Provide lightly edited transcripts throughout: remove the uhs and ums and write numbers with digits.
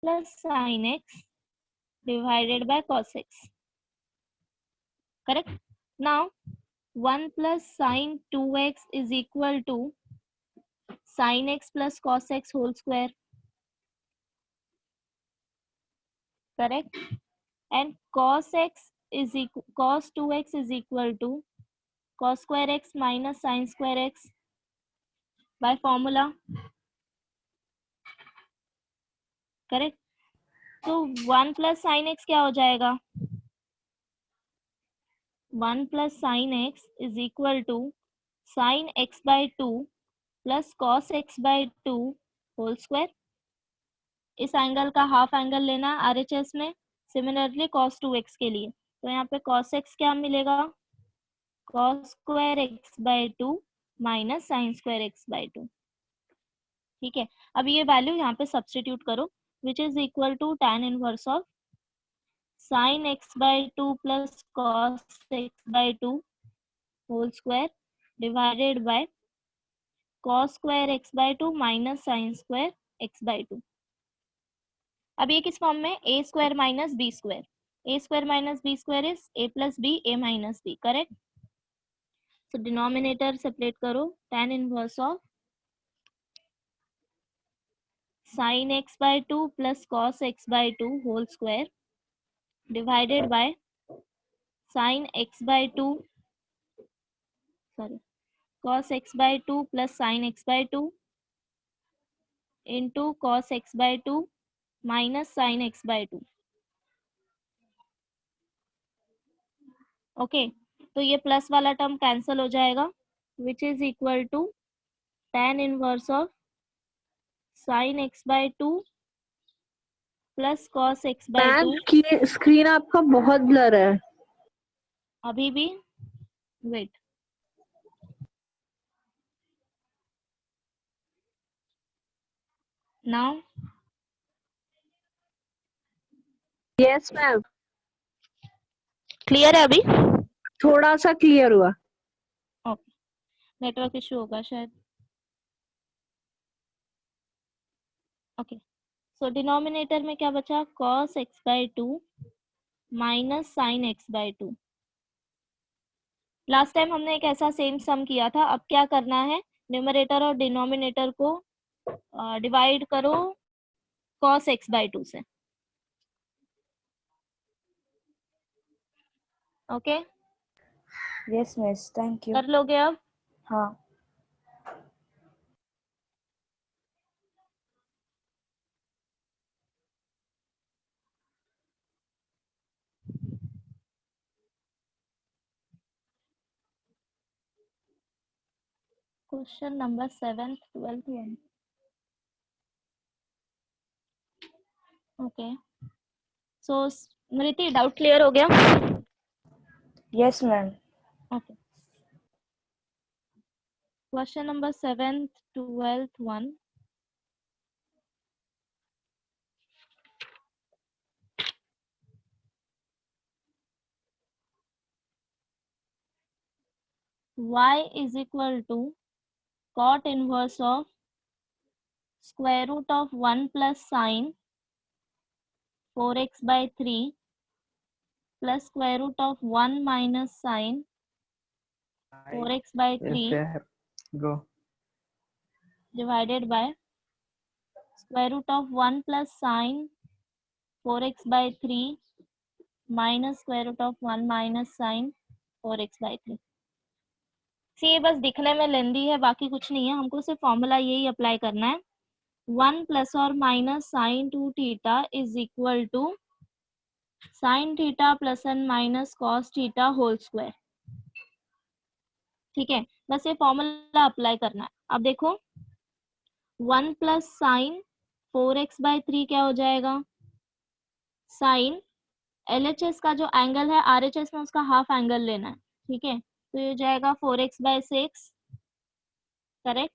plus sin x divided by cos x. Correct? Now 1 plus sin 2x is equal to sin x plus cos x whole square. Correct? And cos 2x is equal to cos square x minus sin square x by formula. Correct. तो 1 plus sine x क्या हो जाएगा? 1 plus sine x is equal to sine x by 2 plus cos x by 2 whole square. इस angle का half angle लेना है RHS में. Similarly cos 2x के लिए तो यहाँ पे कॉस एक्स क्या मिलेगा? Cos square x by 2 minus sine square x by 2. ठीक है. अब ये वैल्यू यहाँ पे सब्सटीट्यूट करो, which is equal to tan inverse of sin x by 2 plus cos x by 2 whole square divided by cos square x by 2 minus sin square x by 2. अब ये किस फॉर्म में? a square minus b square. a square minus b square is a plus b, a minus b. Correct. So denominator separate करो. tan inverse of sin x by 2 plus cos x by 2 whole square divided by sin x by 2 cos x by 2 plus sin x by 2 into cos x by 2 minus sin x by 2. Okay. तो ये plus वाला term cancel हो जाएगा, which is equal to tan inverse of sin x by 2 plus cos x by 2. Ma'am screen आपका बहुत blur है. अभी भी wait. Now yes ma'am. Clear है? अभी थोड़ा सा क्लियर हुआ. ओके. नेटवर्क इशू होगा शायद. ओके. सो डिनोमिनेटर में क्या बचा? cos x by 2 minus sin x by 2. Last time हमने एक ऐसा सेम सम किया था. अब क्या करना है? न्यूमरेटर और डिनोमिनेटर को डिवाइड करो cos x by 2 से. Okay. Yes miss, thank you. कर लोगे अब? हाँ. Question number 7th 12th 1. Okay. So Smriti, doubt clear हो गया? Yes ma'am. Okay. Question number 7th 12th 1. y is equal to cot inverse of square root of 1 plus sin 4x by 3 plus square root of 1 minus sin 4x by 3 Go. divided by square root of 1 plus sin 4x by 3 minus square root of 1 minus sin 4x by 3. ये बस दिखने में लेंदी है, बाकी कुछ नहीं है. हमको सिर्फ फॉर्मूला यही अप्लाई करना है. 1 प्लस और minus sine 2 theta is equal to sine theta plus and minus cos theta whole square. ठीक है. बस ये फॉर्मूला अप्लाई करना है. अब देखो 1 प्लस साइन 4x बाई 3 क्या हो जाएगा? साइन LHS का जो एंगल है RHS में उसका हाफ एंगल लेना है. ठीक है. तो ये हो जाएगा 4x by 6. Correct.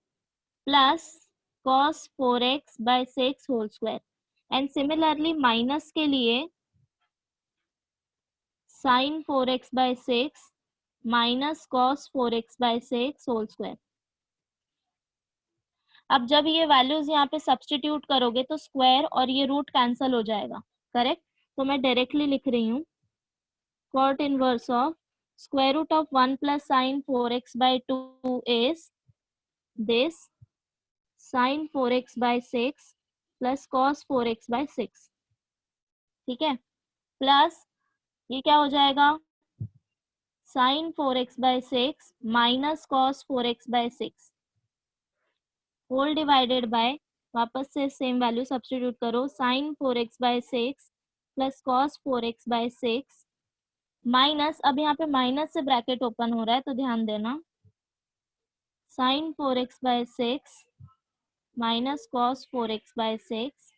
Plus cos 4x by 6 whole square. And similarly minus के लिए sin 4x by 6 minus cos 4x by 6 whole square. अब जब ये वैल्यूज यहाँ पे सब्स्टिट्यूट करोगे तो स्क्वायर और ये रूट कैंसिल हो जाएगा, करेक्ट। तो मैं डायरेक्टली लिख रही हूँ cot inverse of square root of 1 plus sin 4x by 2 is this sin 4x by 6 plus cos 4x by 6, ठीक है। प्लस ये क्या हो जाएगा, sin 4x by 6 minus cos 4x by 6 whole divided by, वापस से सेम वैल्यू सब्स्टिट्यूट करो, sin 4x by 6 plus cos 4x by 6 minus, अब यहाँ पे माइनस से ब्रैकेट ओपन हो रहा है तो ध्यान देना, sin 4x by 6 minus cos 4x by 6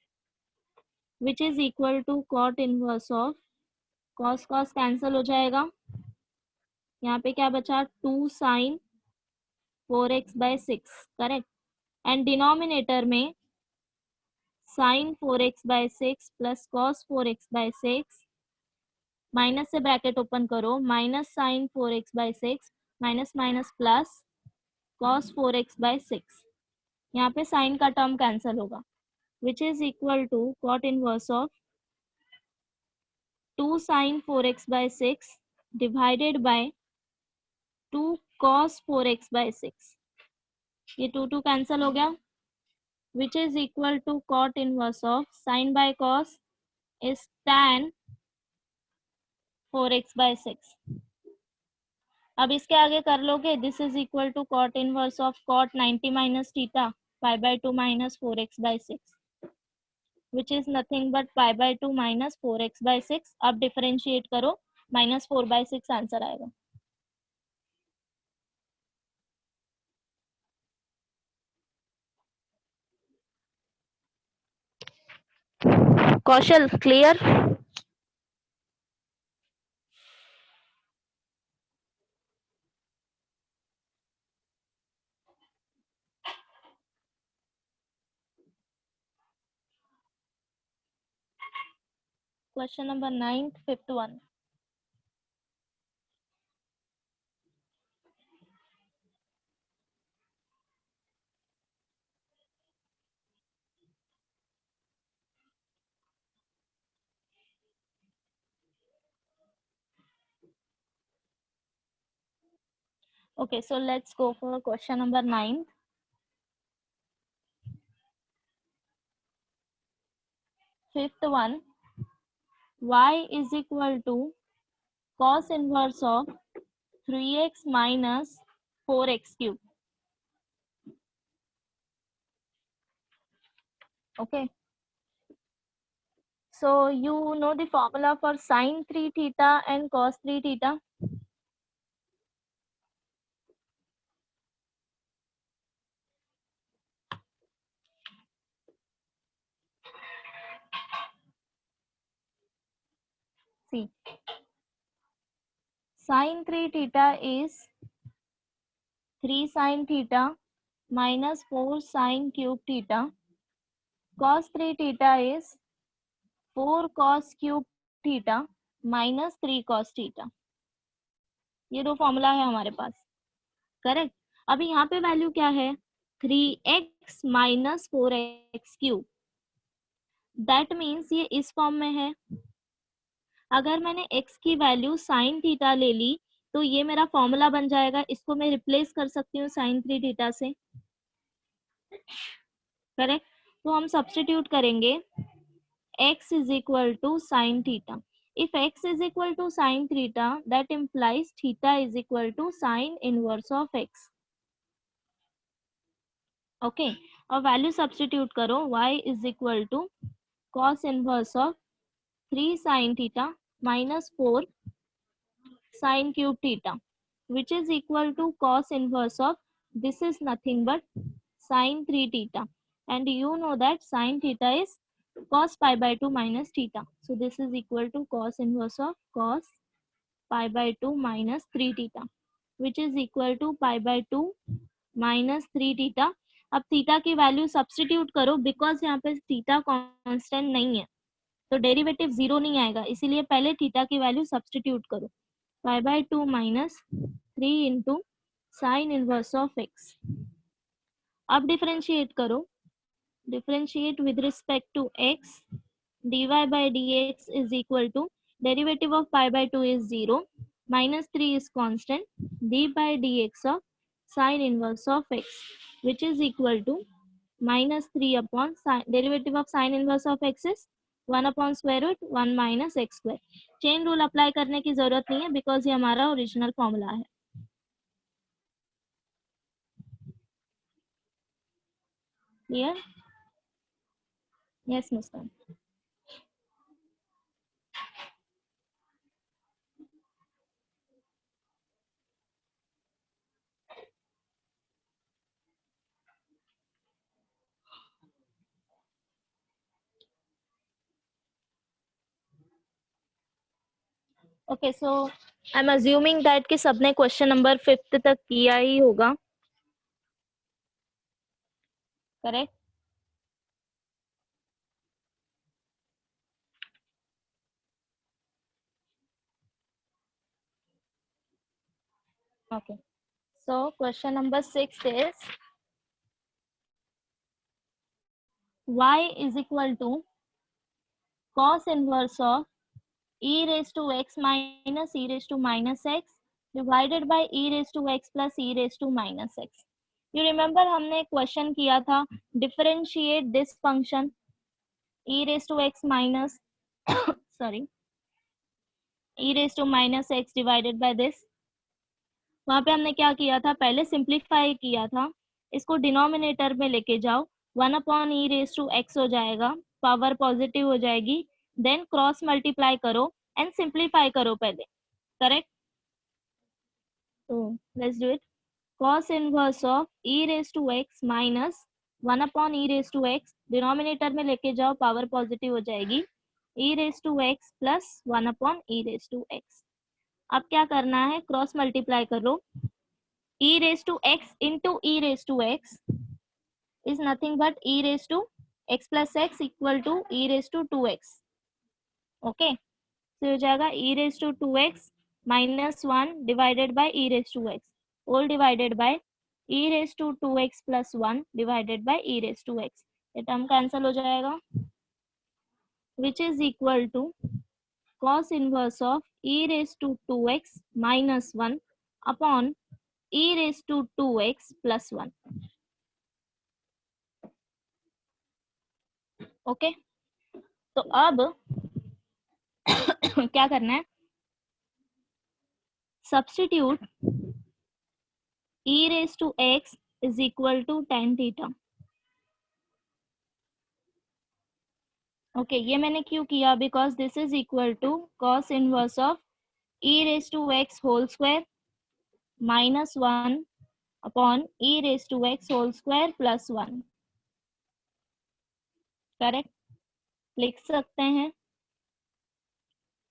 which is equal to cot inverse of, cos cos cancel हो जाएगा, यहाँ पे क्या बचा 2 sin 4x by 6, correct. And denominator में sin 4x by 6 plus cos 4x by 6, minus से bracket open करो, minus sin 4x by 6 minus minus plus cos 4x by 6, यहाँ पे साइन का टर्म कैंसिल होगा, which is equal to cot inverse of 2 sin 4x by 6 divided by 2 cos 4x by 6, ये 2 cancel हो गया, which is equal to cot inverse of sin by cos is tan 4x by 6। अब इसके आगे कर लोगे, this is equal to cot inverse of cot 90 minus theta pi by 2 minus 4x by 6, which is nothing but pi by 2 minus 4x by 6। अब differentiate करो, minus 4 by 6 answer आएगा। Kaushal clear? Question number 9, fifth one. Okay, so let's go for question number 9. Fifth one, y is equal to cos inverse of 3x minus 4x cube. Okay. So you know the formula for sin 3 theta and cos 3 theta. See, sin 3 theta is 3 sin theta minus 4 sin cube theta. Cos 3 theta is 4 cos cube theta minus 3 cos theta. ये दो formula है हमारे पास, correct. अभी यहाँ पे value क्या है, 3x minus 4x cube, that means ये इस फॉर्म में है। अगर मैंने x की वैल्यू साइन थीटा ले ली तो ये मेरा फॉर्मूला बन जाएगा, इसको मैं रिप्लेस कर सकती हूँ साइन 3 थीटा से, करेक्ट। तो हम सब्स्टिट्यूट करेंगे x is equal to sin theta. If x is equal to sin theta, that implies theta is equal to sin inverse of x. Okay, और वैल्यू सब्स्टिट्यूट करो, y is equal to cos inverse of 3 sin theta minus 4 sin cube theta, which is equal to cos inverse of, this is nothing but sin 3 theta, and you know that sin theta is cos pi by 2 minus theta. So this is equal to cos inverse of cos pi by 2 minus 3 theta, which is equal to pi by 2 minus 3 theta. अब theta की value substitute करो, because यहाँ पे theta constant नहीं है तो derivative zero नहीं आएगा, इसीलिए पहले थीटा की वैल्यू सब्स्टिट्यूट करो, pi by 2 minus 3 into sin inverse of x. अब डिफरेंशिएट करो, differentiate with respect to x, dy by dx is equal to derivative of pi by 2 is 0, minus 3 is constant, d by dx of sine inverse of x which is equal to minus 3 upon derivative of sine inverse of x is 1 upon square root 1 minus x square. Chain rule apply करने की जरूरत नहीं है because ये हमारा original formula है. Clear? Yes Muskan. Okay so I am assuming that कि सबने क्वेश्चन नंबर 5 तक किया ही होगा. Correct? Okay so question number 6 is y is equal to cos inverse of e raised to x minus e raised to minus x divided by e raised to x plus e raised to minus x. You remember हमने question किया था differentiate this function e raised to x minus sorry e raised to minus x divided by this. वहां पे हमने क्या किया था, पहले सिंप्लीफाई किया था, इसको डिनोमिनेटर में लेके जाओ, 1 upon e raise to x हो जाएगा, पावर पॉजिटिव हो जाएगी, देन क्रॉस मल्टीप्लाई करो एंड सिंप्लीफाई करो पहले. करेक्ट? तो let's do it. cos inverse of e raise to x minus 1 upon e raise to x, denominator में लेके जाओ, पावर पॉजिटिव हो जाएगी, e raise to x plus 1 upon e raise to x. अब क्या करना है, क्रॉस मल्टीप्लाई करो, e raise to x into e raise to x is nothing but e raise to x plus x equal to e raise to 2x. Okay, तो हो जाएगा e raise to 2x minus 1 divided by e raise to x whole divided by e raise to 2x plus 1 divided by e raise to x. ये term cancel हो जाएगा, which is equal to cos inverse of e raised to 2x minus 1 upon e raised to 2x plus 1. Okay, तो अब क्या करना है, substitute e raised to x is equal to tan theta. Okay, ये मैंने क्यों किया, because this is equal to cos inverse of e raised to x whole square minus 1 upon e raised to x whole square plus 1. Correct? लिख सकते हैं.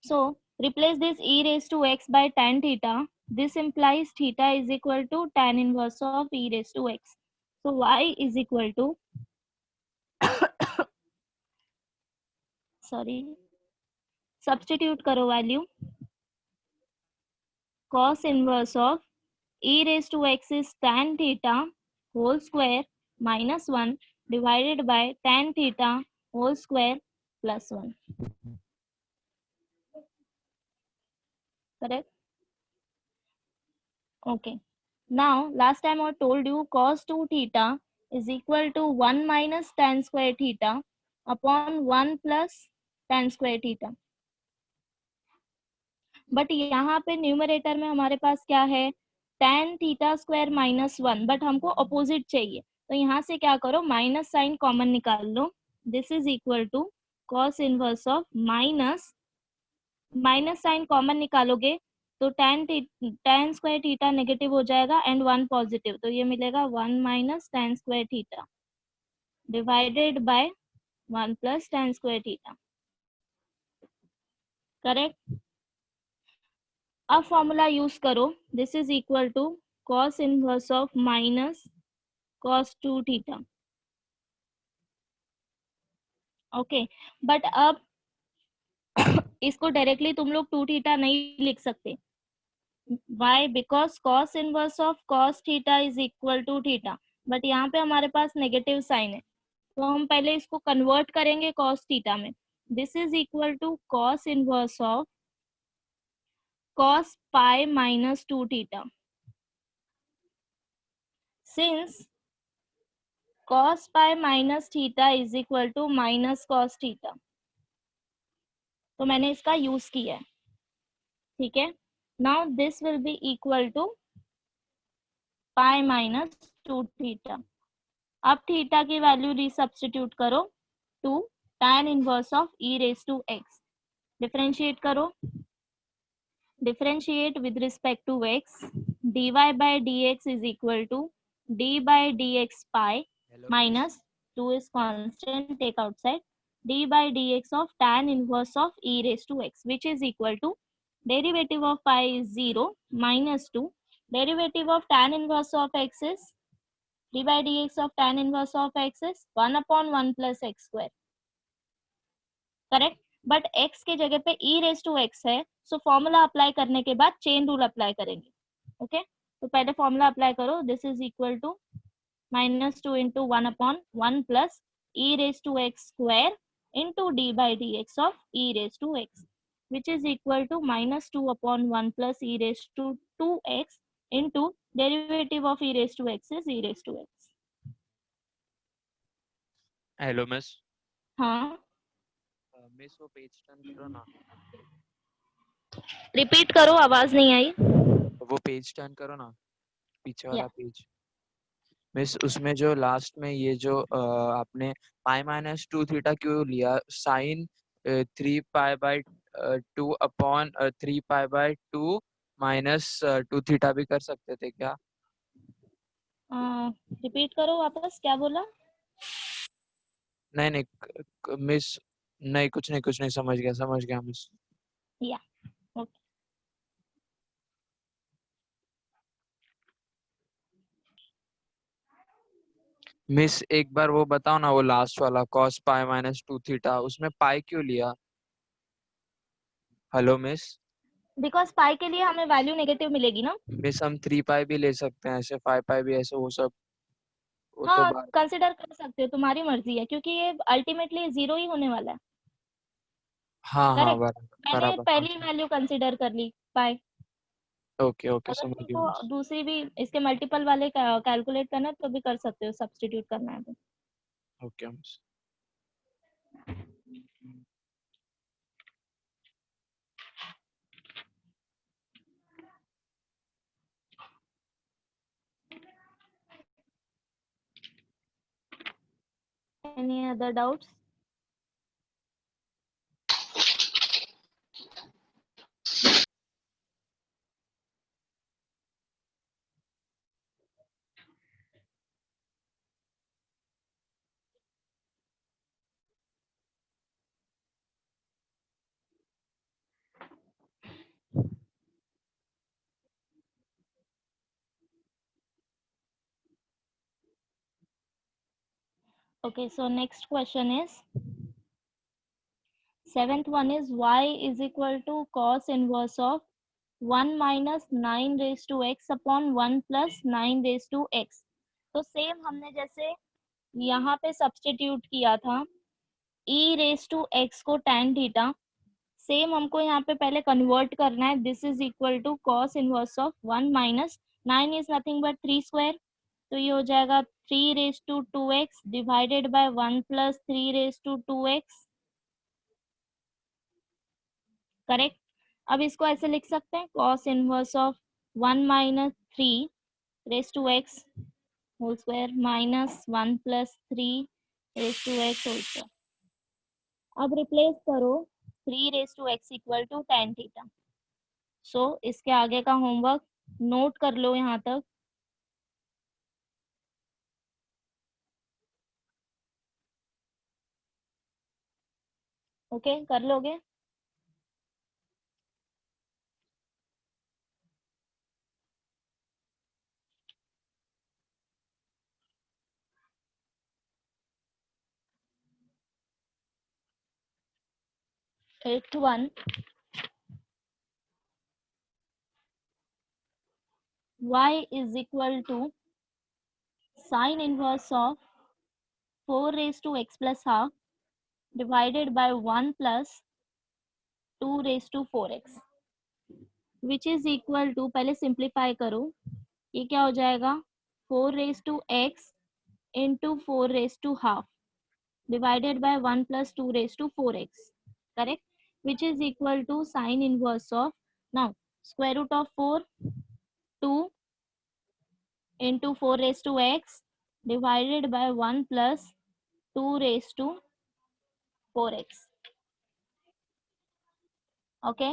So replace this e raised to x by tan theta. This implies theta is equal to tan inverse of e raised to x. So y is equal to sorry, substitute करो value, cos inverse of e raised to x is tan theta whole square minus 1 divided by tan theta whole square plus 1. Correct? Okay. Now, last time I told you cos 2 theta is equal to 1 minus tan square theta upon 1 plus tan square theta. But यहाँ पे numerator में हमारे पास क्या है, tan theta square minus 1, but हमको opposite चाहिए, तो यहाँ से क्या करो, माइनस साइन कॉमन निकाल लो. This is equal to cos inverse of minus sine common निकालोगे तो tan स्क्वायर थीटा नेगेटिव हो जाएगा एंड 1 पॉजिटिव, तो ये मिलेगा 1 minus tan square theta divided by 1 plus tan square theta. Correct? अब फॉर्मूला यूज करो, this is equal to cos inverse of minus cos 2 theta. Okay, but अब इसको directly तुम लोग 2 थीटा नहीं लिख सकते. Why? Because cos inverse of cos theta is equal to theta. But यहाँ पे हमारे पास नेगेटिव साइन है, तो हम पहले इसको कन्वर्ट करेंगे cos थीटा में. This is equal to cos inverse of cos pi minus 2 theta. Since cos pi minus theta is equal to minus cos theta, तो मैंने इसका यूज किया है. ठीक है. Now this will be equal to pi minus 2 theta. अब theta की value resubstitute करो to tan inverse of e raise to x. Differentiate करो. Differentiate with respect to x. dy by dx is equal to d by dx pi Hello, minus 2 is constant, take outside, d by dx of tan inverse of e raised to x, which is equal to derivative of pi is 0 minus 2. Derivative of tan inverse of x is d by dx of tan inverse of x is 1 upon 1 plus x square. Correct. But x के जगह पे e raise to x है, so formula apply करने के बाद chain rule apply करेंगे. Okay. तो पहले फॉर्मूला अप्लाई करो. This is equal to minus 2 into 1 upon 1 plus e raise to x square into d by d x of e raise to x, which is equal to minus 2 upon 1 plus e raise to 2x into derivative of e raise to x is e raise to x. Hello miss. हाँ, miss वो page turn करो ना. Repeat करो, आवाज नहीं आई. वो page turn करो ना, पीछे वाला Yeah. पेज. मिस उसमें जो लास्ट में ये जो आपने पाई माइनस 2 थीटा क्यों लिया, sine 3 pi by 2 upon 3 pi by 2 minus 2 theta भी कर सकते थे क्या? रिपीट करो वापस, क्या बोला. नहीं नहीं मिस, नहीं कुछ नहीं समझ गया मिस. या ओके. मिस एक बार वो बताओ ना, वो लास्ट वाला cos पाई माइनस 2 थीटा, उसमें पाई क्यों लिया? Hello miss. बिकॉज पाई के लिए हमें वैल्यू नेगेटिव मिलेगी ना. मिस हम 3 पाई भी ले सकते हैं, ऐसे 5 पाई भी, ऐसे वो सब वो तो हाँ, बात. कंसिडर कर सकते हो, तुम्हारी मर्जी है, क्योंकि ये अल्टीमेटली जीरो ही होने वाला है. हाँ करेक्ट. मैंने बराबर. पहली वैल्यू कंसिडर कर ली पाई. ओके अगर समझ गया तुमको मिस. दूसरी भी इसके मल्टीपल वाले कैलकुलेट करना है तो भी कर सकते हो, सब्स्टिट्यूट करना है तो. Okay miss. Any other doubts. Okay, so next question is, seventh one is y is equal to cos inverse of 1 minus 9 raised to x upon 1 plus 9 raised to x. तो सेम हमने जैसे यहाँ पे substitute किया था e raise to x को tan theta, same हमको यहाँ पे पहले कन्वर्ट करना है. This is equal to cos inverse of 1 minus 9 is nothing but 3 square, तो ये हो जाएगा 3 raise to 2x divided by 1 plus 3 raise to 2x. Correct. अब इसको ऐसे लिख सकते हैं, cos inverse of 1 minus 3 raise to x whole square minus 1 plus 3 raise to x whole square. अब रिप्लेस करो 3 raise to x equal to tan theta. So इसके आगे का होमवर्क नोट कर लो यहाँ तक. ओके, कर लोगे. Eight one, y is equal to sine inverse of 4 raise to x plus half divided by 1 plus 2 raise to 4x which is equal to, पहले simplify करो, ये क्या हो जाएगा 4 raise to x into 4 raise to half divided by 1 plus 2 raise to 4x, correct, which is equal to sine inverse of, now square root of 4 2 into 4 raised to x divided by 1 plus 2 raised to 4x. Okay.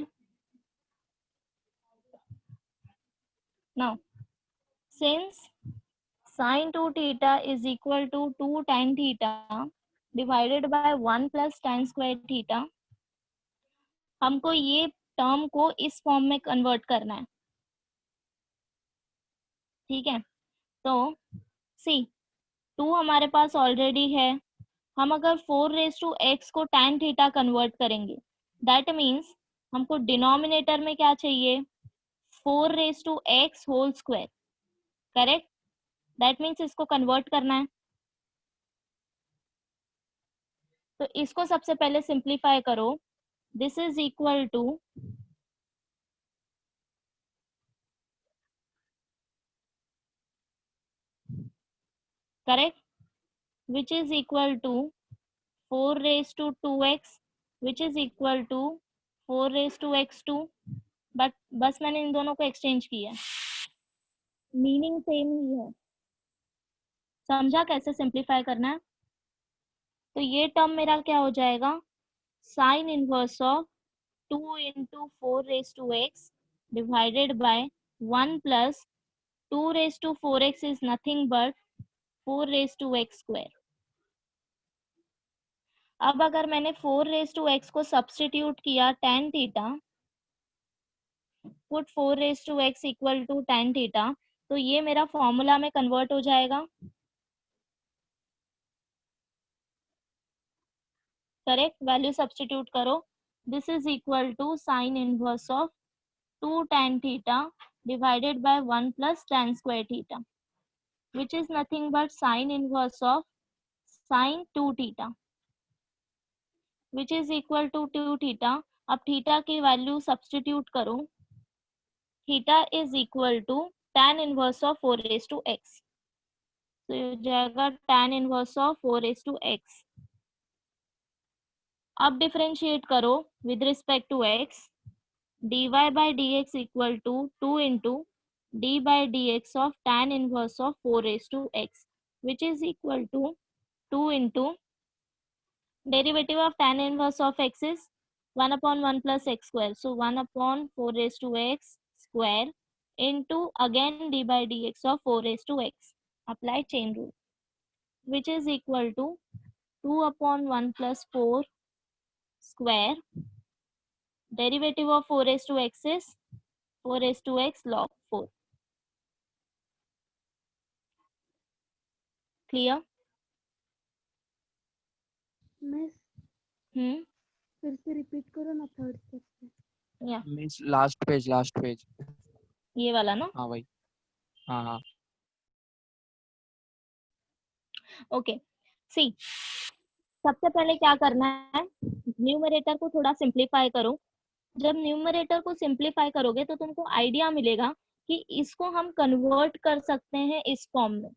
Now, since sin 2 theta is equal to 2 tan theta divided by 1 plus tan square theta, हमको ये term को इस form में convert करना है, ठीक है। तो सी 2 हमारे पास ऑलरेडी है, हम अगर 4 रेज टू एक्स को tan थीटा कन्वर्ट करेंगे, दैट मीन्स हमको डिनोमिनेटर में क्या चाहिए 4 raise to x whole square, correct, that means इसको कन्वर्ट करना है। तो इसको सबसे पहले सिंप्लीफाई करो, this is equal to correct, which is equal to 4 raised to 2x which is equal to 4 raised to x2, but बस मैंने इन दोनों को एक्सचेंज किया है, मीनिंग सेम ही है। समझा कैसे सिंप्लीफाई करना है? तो ये टर्म मेरा क्या हो जाएगा sine inverse of 2 into 4 raise to x divided by 1 plus 2 raise to 4x is nothing but 4 raise to x square. अब अगर मैंने 4 रेज टू एक्स को सब्स्टिट्यूट किया tan theta, put 4 raise to x equal to tan theta, तो ये मेरा formula में convert हो जाएगा, करेक्ट, वैल्यू सब्स्टिट्यूट करो, this is equal to sine inverse of 2 tan theta divided by 1 plus tan square theta which is nothing but sine inverse of sine 2 theta which is equal to 2 theta. अब theta की value substitute करो, theta is equal to tan inverse of 4 raise to x, तो ये हो जाएगा tan inverse of 4 raise to x. अब differentiate करो with respect to x, dy by dx equal to 2 into d by dx of tan inverse of 4 raise to x which is equal to 2 into derivative of tan inverse of x is 1 upon 1 plus x square, so 1 upon 4 raised to x square into again d by dx of 4 raised to x, apply chain rule, which is equal to 2 upon 1 plus 4 square, derivative of 4 raised to x is 4 raised to x log 4. Clear? Miss फिर से repeat करो ना third step पे। या means last page ये वाला ना, हाँ भाई, हाँ ओके। सी सबसे पहले क्या करना है, न्यूमरेटर को थोड़ा सिंप्लीफाई करो। जब न्यूमरेटर को सिंप्लीफाई करोगे तो तुमको आइडिया मिलेगा कि इसको हम कन्वर्ट कर सकते हैं इस फॉर्म में,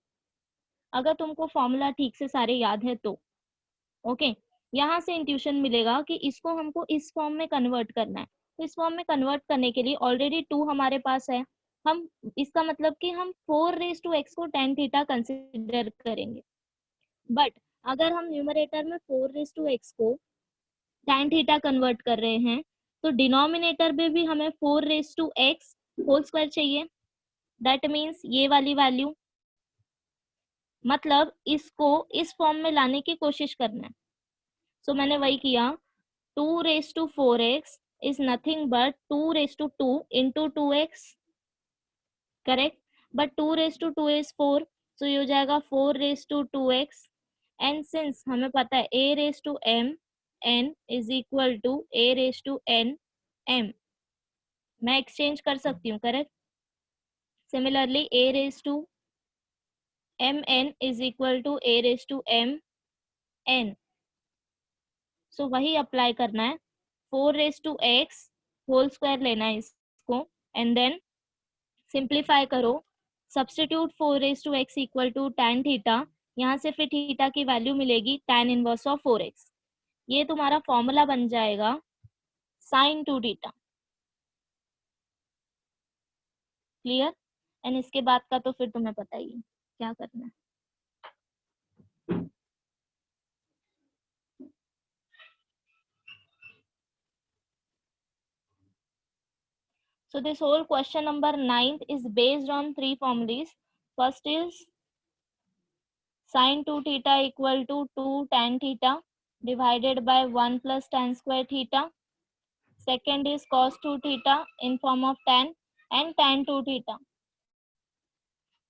अगर तुमको फॉर्मूला ठीक से सारे याद है तो। ओके, यहाँ से इंट्यूशन मिलेगा कि इसको हमको इस फॉर्म में कन्वर्ट करना है। तो इस फॉर्म में कन्वर्ट करने के लिए ऑलरेडी 2 हमारे पास है, हम इसका मतलब कि हम 4 रेज टू एक्स को tan थीटा कंसिडर करेंगे, बट अगर हम न्यूमरेटर में 4 रेज टू एक्स को tan थीटा कन्वर्ट कर रहे हैं तो डिनोमिनेटर में भी हमें 4 raise to x whole square चाहिए, दैट मीन्स ये वाली वैल्यू, मतलब इसको इस फॉर्म में लाने की कोशिश करना है। सो मैंने वही किया, 2 raise to 4x is nothing but 2 raise to 2 into 2x, correct, but 2 raise to 2 is 4, so ये हो जाएगा 4 raise to 2x, and since हमें पता है a raise to m n is equal to a raise to n m, मैं exchange कर सकती हूँ, correct. Similarly a raise to mn is equal to a raise to m n। So वही apply करना है, 4 raise to x whole square लेना है इसको, एंड देन सिंप्लीफाई करो, substitute 4 raise to x equal to tan थीटा, यहाँ से फिर थीटा की वैल्यू मिलेगी tan इनवर्स ऑफ 4x। ये तुम्हारा फॉर्मूला बन जाएगा sin 2 थीटा। क्लियर? एंड इसके बाद का तो फिर तुम्हें पता ही है क्या करना है। So this whole question number 9 is based on 3 formulas. First is sin 2 theta equal to 2 tan theta divided by 1 plus tan square theta. Second is cos 2 theta in form of tan and tan 2 theta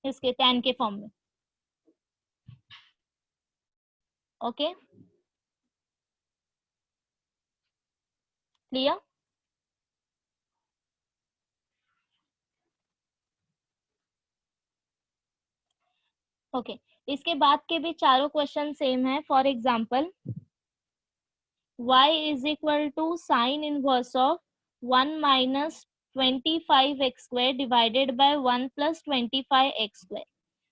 इसके tan के form में। Okay, clear? Okay, इसके बाद के भी चारों question same है। For example y is equal to sine inverse of 1 minus 25x square divided by 1 plus 25x square.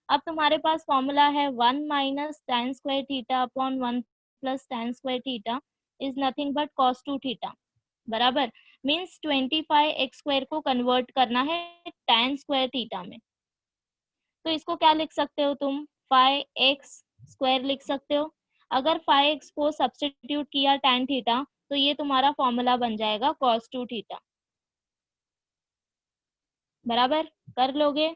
अब तुम्हारे पास फॉर्मूला है 1 minus tan square theta upon 1 plus tan square theta is nothing but cos 2 theta, बराबर means 25x square को convert करना है tan square theta में। तो इसको क्या लिख सकते हो तुम, 5x स्क्वायर लिख सकते हो। अगर 5x को सब्स्टिट्यूट किया tan थीटा तो ये तुम्हारा फॉर्मूला बन जाएगा cos 2 थीटा, बराबर कर लोगे।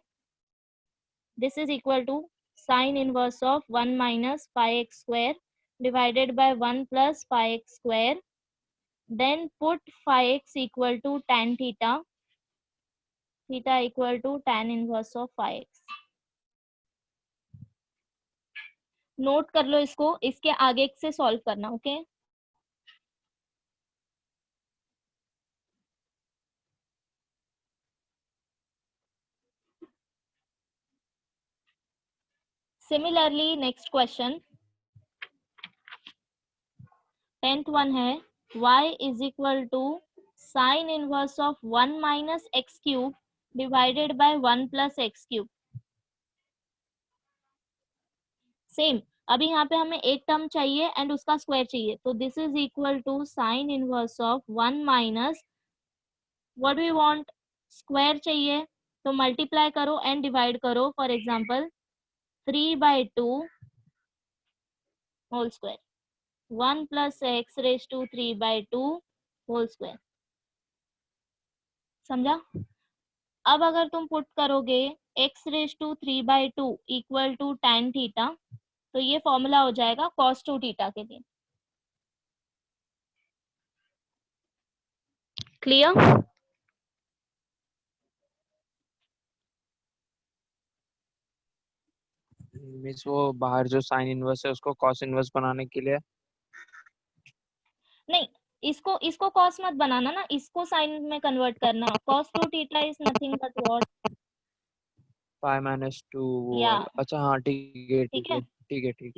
This is equal to sine inverse of 1 minus 5x square divided by 1 plus 5x square, then put 5x equal to tan theta, theta equal to tan inverse of 5x। Note कर लो इसको, इसके आगे से solve करना। Okay, similarly next question 10th one है y is equal to sine inverse of 1 minus x cube divided by 1 plus x cube. Same, अभी यहाँ पे हमें एक टर्म चाहिए एंड उसका स्क्वायर चाहिए, तो this is equal to sine inverse of 1 minus what we want, square चाहिए तो मल्टीप्लाई करो एंड डिवाइड करो। For example 3/2 whole square, 1 plus x raise to 3/2 whole square. समझा? अब अगर तुम पुट करोगे x raise to 3/2 equal to tan theta तो ये फॉर्मूला हो जाएगा cos 2 थीटा के लिए। क्लियर? मीन्स वो बाहर जो साइन इनवर्स है उसको कॉस इनवर्स बनाने के लिए, नहीं, इसको cos मत बनाना ना, इसको साइन में कन्वर्ट करना। cos 2 theta is nothing but what, pi minus 2 वो या वाला। अच्छा हाँ ठीक है ठीक ठीक है। है ठीक है ठीक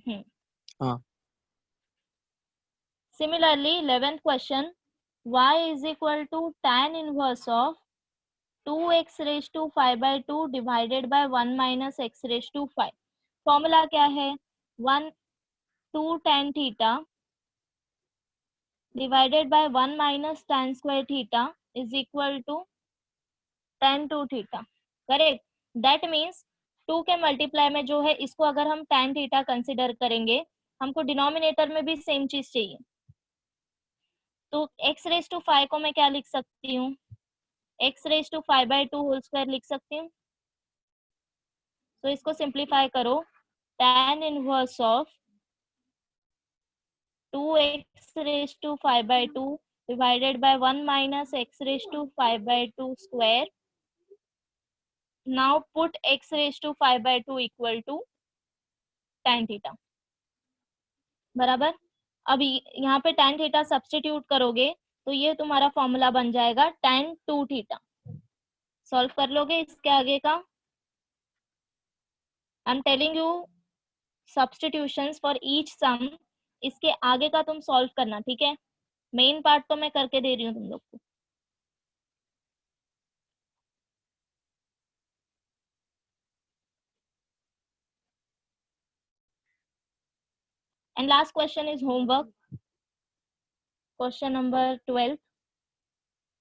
है। हाँ similarly 11th question y is equal to tan inverse of 2x raise to 5/2 divided by 1 minus x raise to 5। Formula क्या है, 1 2 tan theta divided by 1 minus tan square theta is equal to tan 2 theta, correct. That means 2 के multiply में जो है इसको अगर हम tan theta consider करेंगे, हमको डिनोमिनेटर में भी सेम चीज चाहिए, तो x रेज टू 5 को मैं क्या लिख सकती हूँ, x raise to 5/2 whole square लिख सकती हूँ। तो इसको सिंप्लीफाई करो, tan inverse of 2x raise to 5/2 divided by 1 minus x raise to 5/2 square. Now put x raise to 5/2 equal to tan theta, बराबर। अब यहाँ पे tan थीटा सब्स्टिट्यूट करोगे तो ये तुम्हारा फॉर्मूला बन जाएगा tan 2 थीटा। सॉल्व कर लोगे इसके आगे का, I am telling you substitutions for each sum, इसके आगे का तुम सॉल्व करना, ठीक है। मेन पार्ट तो मैं करके दे रही हूँ तुम लोग को। And last question is homework, question number 12।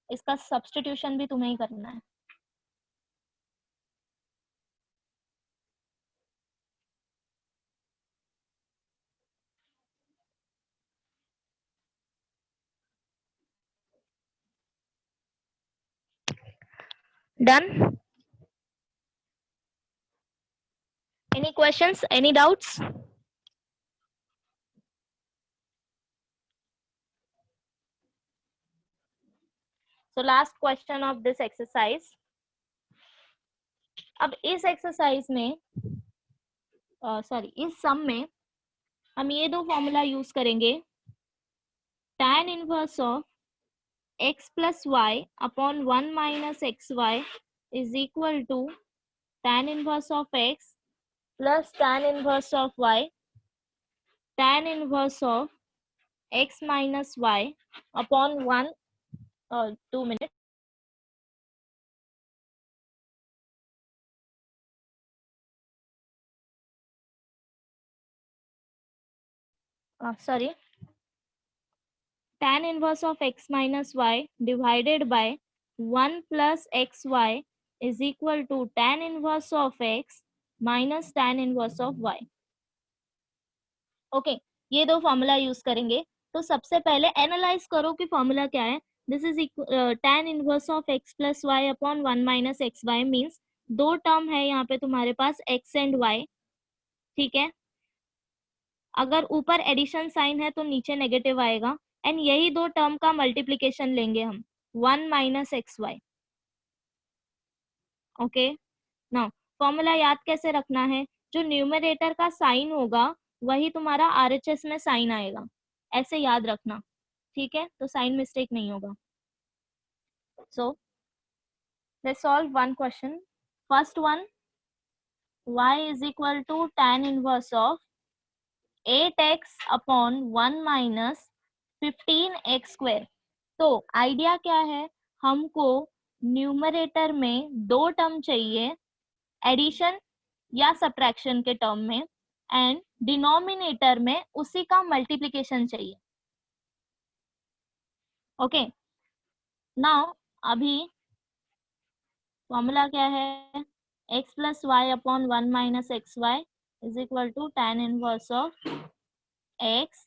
इसका सब्स्टिट्यूशन भी तुम्हें ही करना है। Done? Any questions, any doubts? So last question of this exercise. अब इस एक्सरसाइज में इस सम में हम ये दो फॉर्मूला यूज करेंगे। tan inverse of x plus y upon 1 minus x y is equal to tan inverse of x plus tan inverse of y, tan inverse of x minus y upon 1, 2 minute, sorry, tan inverse of x minus y divided by 1 plus xy is equal to tan inverse of x minus tan inverse of y. Okay, ये दो formula use करेंगे। तो सबसे पहले analyse करो कि formula क्या है। This is tan inverse of x plus y upon 1 minus x y, means दो टर्म है यहाँ पे तुम्हारे पास x एंड y, ठीक है। अगर ऊपर एडिशन साइन है तो नीचे नेगेटिव आएगा, एंड यही दो टर्म का मल्टीप्लीकेशन लेंगे हम, 1 minus x y. Okay, now formula याद कैसे रखना है, जो न्यूमरेटर का साइन होगा वही तुम्हारा आरएचएस में साइन आएगा, ऐसे याद रखना, ठीक है। तो साइन मिस्टेक नहीं होगा। So let's solve one question. First one, y is equal to tan inverse of 8x upon 1 minus 15x square. तो आइडिया क्या है, हमको न्यूमरेटर में दो टर्म चाहिए, एडिशन या सब्ट्रैक्शन के टर्म में, एंड डिनोमिनेटर में उसी का मल्टीप्लिकेशन चाहिए। ओके, नाउ अभी फॉर्मूला क्या है, x plus y upon 1 minus x y is equal to tan inverse of x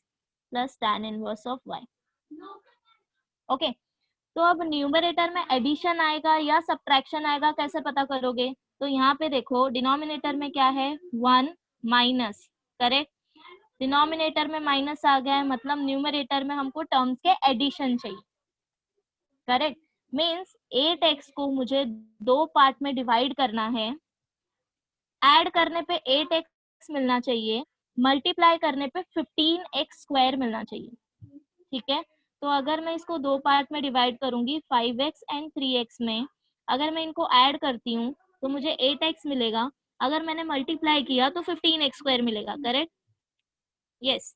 plus tan inverse of y। Okay, तो अब न्यूमरेटर में एडिशन आएगा या सब्ट्रैक्शन आएगा, कैसे पता करोगे। तो यहाँ पे देखो डिनोमिनेटर में क्या है, 1 माइनस, करेक्ट। डिनोमिनेटर में माइनस आ गया है, मतलब न्यूमरेटर में हमको टर्म्स के एडिशन चाहिए, करेक्ट। मीन्स 8x को मुझे दो पार्ट में डिवाइड करना है, ऐड करने पे 8x मिलना चाहिए, मल्टीप्लाई करने पे 15x स्क्वायर मिलना चाहिए, ठीक है। तो अगर मैं इसको दो पार्ट में डिवाइड करूंगी 5x एंड 3x में, अगर मैं इनको ऐड करती हूँ तो मुझे 8x मिलेगा, अगर मैंने मल्टीप्लाई किया तो 15x स्क्वायर मिलेगा, करेक्ट। यस,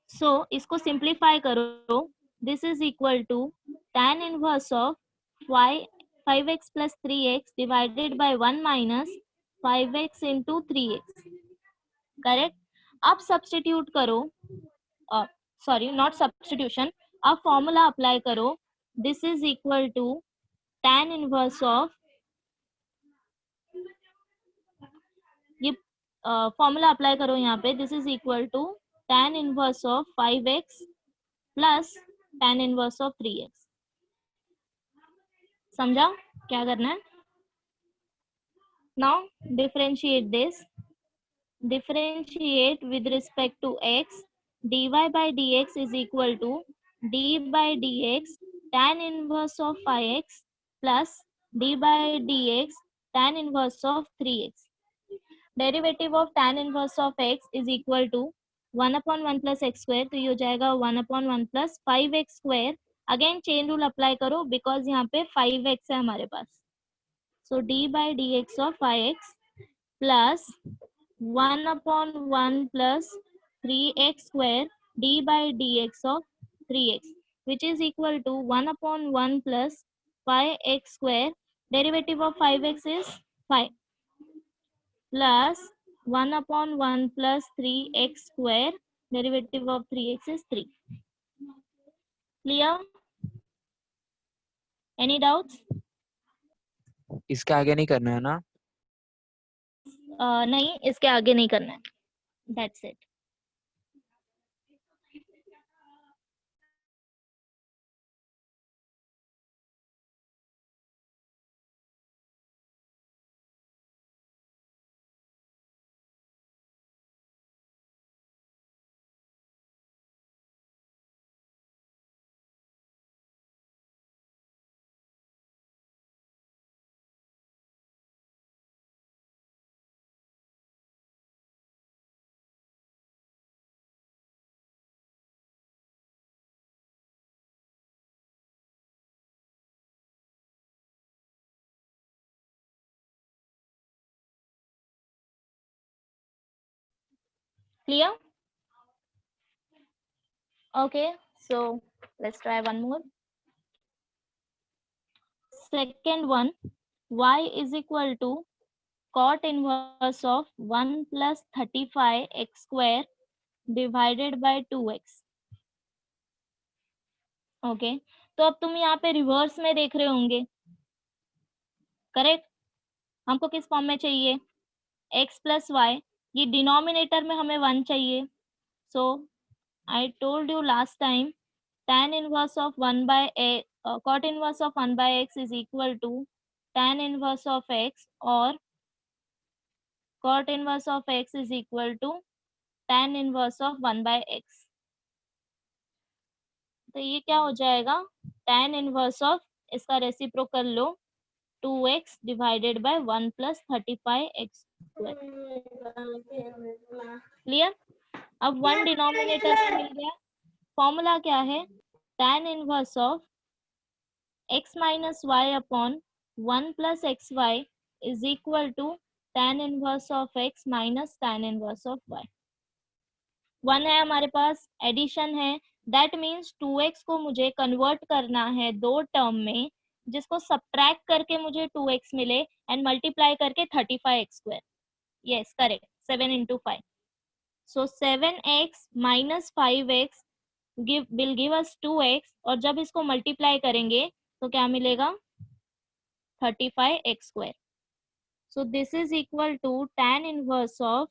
सो इसको सिंप्लीफाई करो। This is equal to tan inverse of 5x plus 3x divided by 1 minus 5x into 3x, correct. अब सब्स्टिट्यूट करो, सॉरी नॉट सब्स्टिट्यूशन, अब फॉर्मूला अप्लाई करो। This is equal to tan inverse of, ये formula apply करो यहाँ पे, this is equal to tan inverse of 5x plus tan inverse of 3x। समझा क्या करना है। Now differentiate this, differentiate with respect to x, dy by dx is equal to d by dx tan inverse of 5x plus d by dx tan inverse of 3x. Derivative of tan inverse of x is equal to 1 upon 1 plus x square, तो ये हो जाएगा 1 upon 1 plus 5x square। Again chain rule apply करो because यहाँ पे 5x है हमारे पास, so d by dx of 5x plus 1 upon 1 plus 3x square d by dx of 3x, which is equal to 1 upon 1 plus 5x square. Derivative of 5x is 5 plus 1 upon 1 plus 3x square. Derivative of 3x is 3. Clear? Any doubts? इसके आगे नहीं करना है ना? नहीं, इसके आगे नहीं करना है. That's it. Clear? Okay, so let's try one more. Second one, y is equal to cot inverse of 1 plus 35 x square divided by 2x. Okay, तो अब तुम यहाँ पे रिवर्स में देख रहे होंगे, करेक्ट? हमको किस फॉर्म में चाहिए? x plus y. ये डिनोमिनेटर में हमें 1 चाहिए. So I told you last time, tan inverse of 1 by a cot inverse of 1 by x is equal to tan inverse of x, or cot inverse of x is equal to tan inverse of 1 by x. तो ये क्या हो जाएगा? tan inverse of, इसका reciprocal low, 2x divided by 1 plus 35x square. Clear? अब 1 denominator में मिल गया. Formula क्या है? tan inverse of x minus y upon 1 plus xy is equal to tan inverse of x minus tan inverse of y. 1 है हमारे पास, addition है. That means 2x को मुझे कन्वर्ट करना है दो टर्म में, जिसको सब्ट्रैक्ट करके मुझे 2x मिले एंड मल्टीप्लाई करके 35x square. Yes, correct. 7 into 5. So 7x minus 5x will give us 2x, और जब इसको मल्टीप्लाई करेंगे तो क्या मिलेगा? 35x square. So this is equal to tan inverse of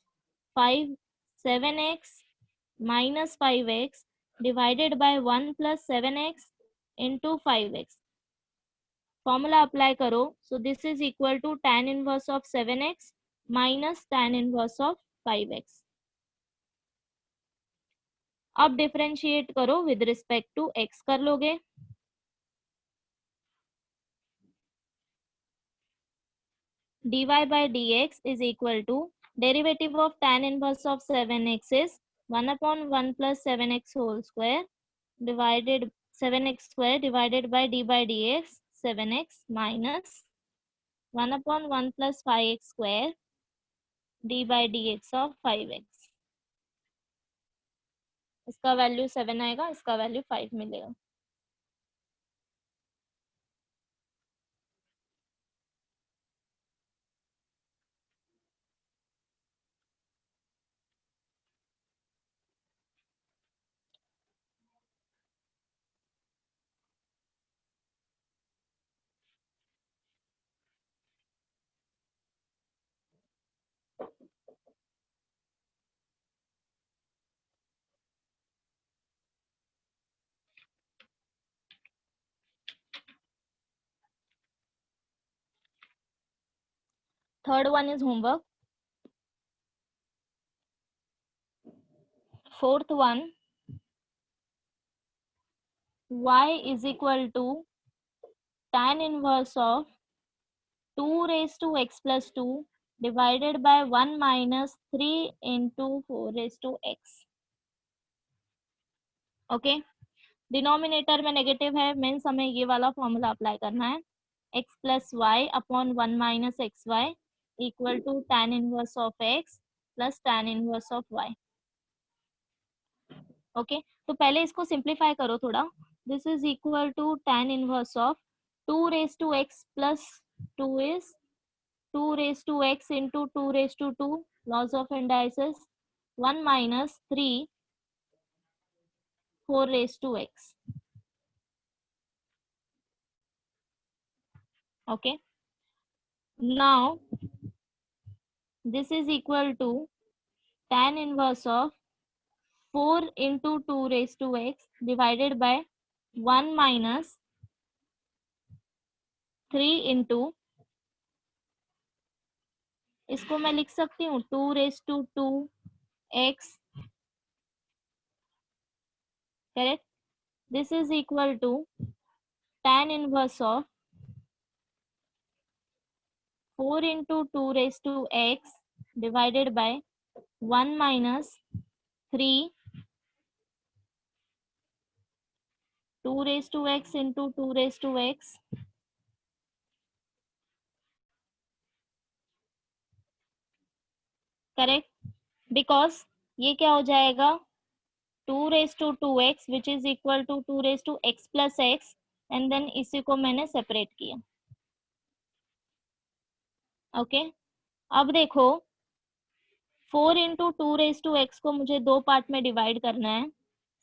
7x minus 5x divided by 1 plus 7x into 5x. Formula apply करो. So this is equal to tan inverse of 7x minus tan inverse of 5x. अब differentiate करो with respect to x कर लोगे. dy by dx is equal to derivative of tan inverse of 7x is 1 upon 1 plus 7x whole square divided 7x square divided by d by dx 7x minus 1 upon 1 plus 5x square d by dx of 5x. इसका value 7 आएगा, इसका value 5 मिलेगा. Third one is homework. Fourth one, y is equal to tan inverse of 2 raised to x plus 2 divided by 1 minus 3 into 4 raised to x. Okay, denominator में negative है, means हमें ये वाला formula apply करना है. x plus y upon 1 minus x y equal to tan inverse of x plus tan inverse of y। Okay, तो पहले इसको सिंप्लीफाई करो थोड़ा। This is equal to tan inverse of 2 raise to x plus 2 is 2 raise to x into 2 raise to 2 laws of indices 1 minus 3 4 raise to x। Okay, now this is equal to tan inverse of 4 into 2 raised to x divided by 1 minus 3 into, इसको मैं लिख सकती हूँ 2 raised to 2 x, correct? This is equal to tan inverse of 4 into 2 raised to x divided by 1 minus 3 2 raised to x into 2 raised to x, correct? Because ये क्या हो जाएगा 2 raise to 2x which is equal to 2 raise to x plus x, and then इसी को मैंने separate किया। Okay, अब देखो 4 इंटू 2 रेज टू x को मुझे दो पार्ट में डिवाइड करना है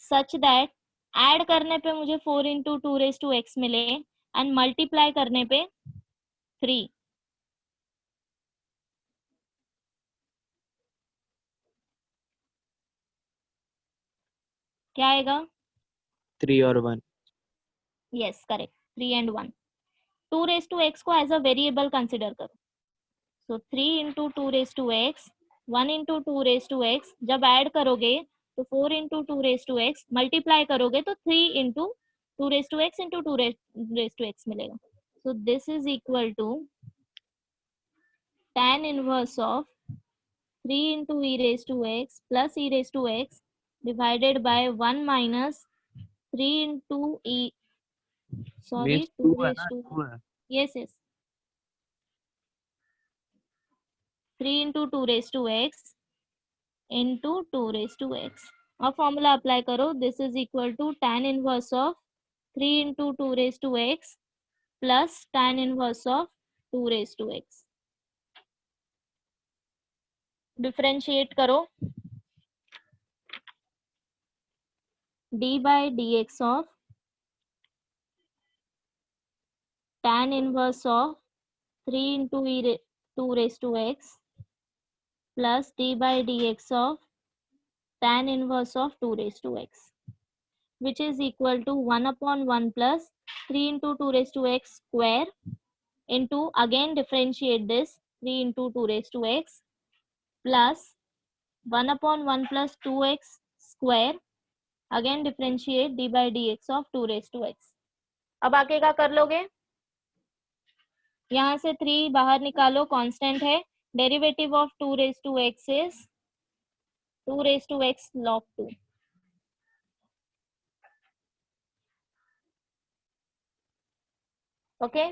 सच दैट ऐड करने पे मुझे 4 इंटू 2 रेज टू x मिले एंड मल्टीप्लाई करने पे 3। क्या आएगा? 3 और 1। Yes correct, 3 and 1। 2 raise to x को एज अ वेरिएबल कंसिडर करो। So 3 into 2 raise to x 1 into 2 raise to x, जब ऐड करोगे तो 4 into 2 raise to x, multiply करोगे तो 3 into 2 raise to x into 2 raise to x मिलेगा। So this is equal to tan inverse of 3 into e raise to x plus e raise to x divided by 1 minus 3 into e, sorry means 2 2 है raise ना, to, 2 है। yes yes, 3 into 2 raised to x into 2 raised to x। अब formula apply करो। This is equal to tan inverse of 3 into 2 raised to x plus tan inverse of 2 raised to x। Differentiate करो। d by dx of tan inverse of 3 into 2 raised to x plus d by dx of tan inverse of 2 raised to x, which is equal to 1 upon 1 plus 3 into 2 raised to x square into, again differentiate this, 3 into 2 raised to x plus 1 upon 1 plus 2x square, again differentiate d by dx of 2 raised to x। अब आगे का कर लोगे, यहाँ से 3 बाहर निकालो, constant है। Derivative of 2 raised to x is 2 raised to x log 2। Okay,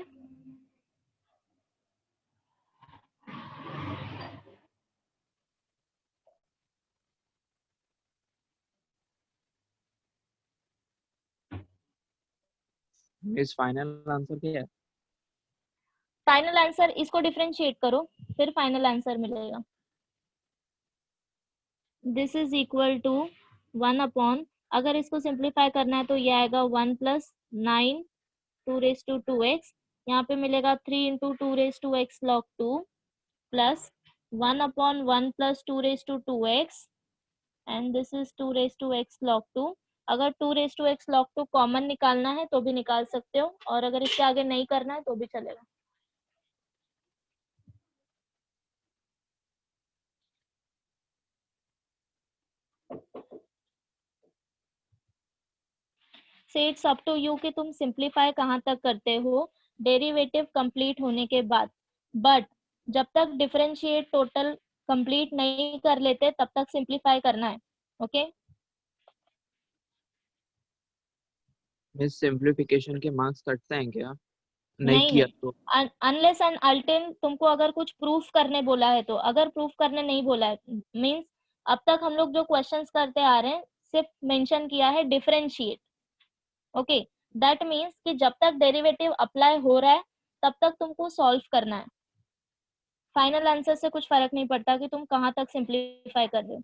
means final answer क्या है? फाइनल आंसर, इसको डिफरेंशिएट करो फिर फाइनल आंसर मिलेगा। This is equal to 1 upon, अगर इसको सिंप्लीफाई करना है तो ये आएगा 1 प्लस 9 2 रेज टू 2x, यहाँ पे मिलेगा 3 into 2 raise to x log 2 plus 1 upon 1 plus 2 raise to 2x and this is 2 raise to x log 2। अगर 2 raise to x log 2 common निकालना है तो भी निकाल सकते हो, और अगर इसके आगे नहीं करना है तो भी चलेगा। से इट्स अप टू यू कि तुम सिंप्लीफाई कहाँ तक करते हो डेरिवेटिव कंप्लीट होने के बाद, बट जब तक डिफरेंशिएट टोटल कंप्लीट नहीं कर लेते तब तक सिंप्लीफाई करना है। ओके, मीन्स सिंप्लीफिकेशन के मार्क्स कटते हैं क्या? नहीं नहीं किया नहीं, तो अनलेस एंड अल्टिल तुमको अगर कुछ प्रूफ करने बोला है तो, अगर प्रूफ करने नहीं बोला है मींस अब तक हम लोग जो क्वेश्चंस करते आ रहे हैं सिर्फ मेंशन किया है डिफरेंशिएट। ओके, दैट मीन्स कि जब तक डेरिवेटिव अप्लाई हो रहा है तब तक तुमको सॉल्व करना है। फाइनल आंसर से कुछ फर्क नहीं पड़ता कि तुम कहाँ तक सिंप्लीफाई कर रहे हो।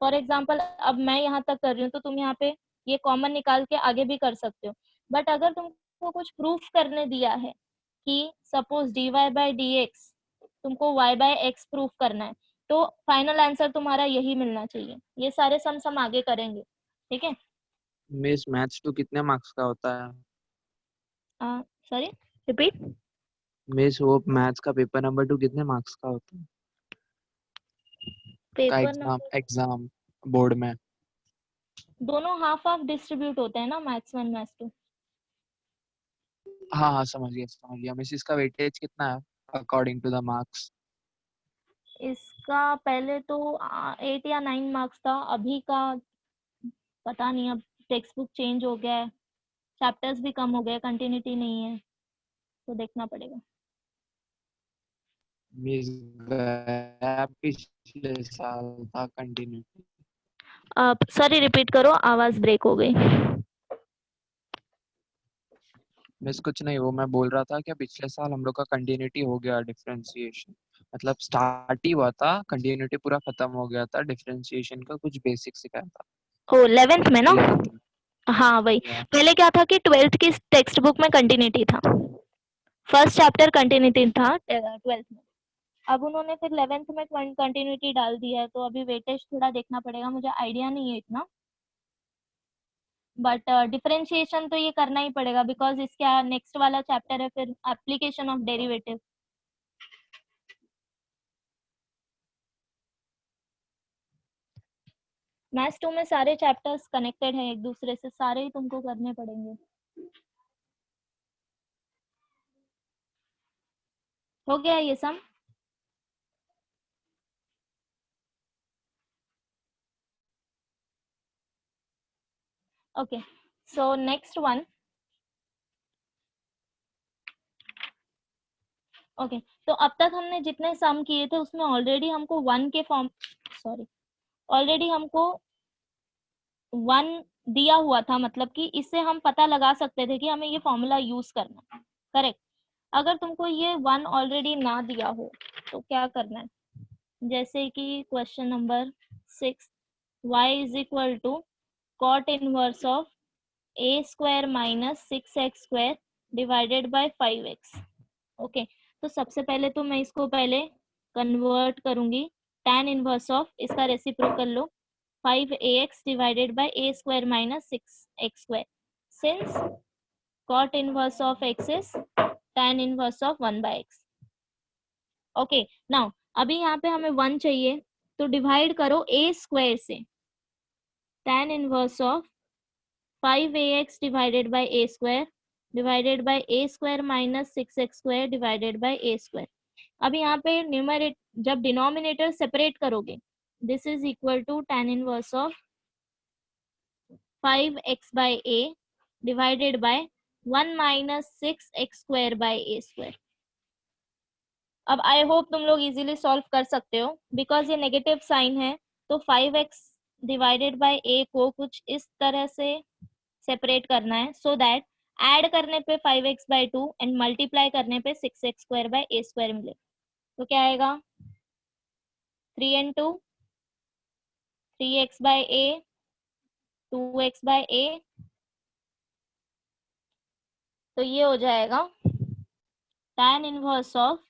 फॉर एग्जाम्पल अब मैं यहाँ तक कर रही हूँ तो तुम यहाँ पे ये कॉमन निकाल के आगे भी कर सकते हो, बट अगर तुमको कुछ प्रूफ करने दिया है कि suppose dy by d x तुमको y बाय एक्स प्रूफ करना है, तो फाइनल आंसर तुम्हारा यही मिलना चाहिए। ये सारे सम हम आगे करेंगे, ठीक है। मिस मैथ्स 2 कितने मार्क्स का होता है? Sorry, repeat. मिस वो मैथ्स का पेपर नंबर 2 कितने मार्क्स का होता है? का paper exam number exam board में? दोनों हाफ हाफ डिस्ट्रीब्यूट होते हैं ना, मैथ्स 1 मैथ्स 2। हाँ हाँ समझ गया मिस। इसका वेटेज कितना है अकॉर्डिंग टू द मार्क्स? इसका पहले तो 8 या 9 मार्क्स था, अभी का पता नहीं, अब टेक्स्ट बुक चेंज हो गया है, चैप्टर्स भी कम हो गए, कंटिन्यूटी नहीं है, तो देखना पड़ेगा। मिस गया पिछले साल था कंटिन्यूटी। आप सॉरी रिपीट करो, आवाज ब्रेक हो गई। मिस कुछ नहीं, वो मैं बोल रहा था कि पिछले साल हम लोग का कंटिन्यूटी हो गया, डिफरेंशिएशन मतलब स्टार्ट ही हुआ था, कंटिन्यूटी पूरा खत्म हो गया था, डिफरेंशिएशन का कुछ बेसिक सिखाया था ओ 11th में ना? 11th में। हाँ वही, या पहले क्या था कि 12th की टेक्स्ट बुक में कंटिन्यूटी था, फर्स्ट चैप्टर कंटिन्यूटी था 12th में, अब उन्होंने फिर 11th में कंटिन्यूटी डाल दिया है, तो अभी वेटेज थोड़ा देखना पड़ेगा, मुझे आइडिया नहीं है इतना, बट डिफरेंशिएशन तो ये करना ही पड़ेगा बिकॉज इसका नेक्स्ट वाला चैप्टर है फिर एप्लीकेशन ऑफ डेरिवेटिव। मैथ्स 2 में सारे चैप्टर्स कनेक्टेड हैं एक दूसरे से, सारे ही तुमको करने पड़ेंगे। हो गया ये sum? Okay, so next one. Okay, तो अब तक हमने जितने सम किए थे उसमें ऑलरेडी हमको वन के फॉर्म, सॉरी, ऑलरेडी हमको वन दिया हुआ था, मतलब कि इससे हम पता लगा सकते थे कि हमें ये फॉर्मूला यूज करना है, करेक्ट। अगर तुमको ये वन ऑलरेडी ना दिया हो तो क्या करना है, जैसे कि question number 6, y is equal to cot inverse of a square minus 6x square divided by 5x। Okay, तो सबसे पहले तो मैं इसको पहले कन्वर्ट करूंगी, tan इनवर्स ऑफ इसका reciprocal low 5ax divided by a square minus 6x square, since cot inverse of x is tan inverse of 1/x। Okay, now अभी यहाँ पे हमें 1 चाहिए, तो डिवाइड करो a स्क्वायर से, tan inverse of 5ax divided by a square divided by a square minus 6x square divided by a square. अब यहाँ पे न्यूमरेट जब डिनोमिनेटर सेपरेट करोगे, this is equal to tan inverse of 5x by a divided by 1 minus 6x square by a square. अब I hope तुम लोग easily solve कर सकते हो, बिकॉज ये नेगेटिव साइन है, तो 5x डिवाइडेड बाय a को कुछ इस तरह से सेपरेट करना है, सो दैट ऐड करने पे 5x/2 एंड मल्टीप्लाई करने पे 6x square by a square मिले। तो क्या आएगा, 3 and 2 3x by a 2x by a, तो ये हो जाएगा tan inverse of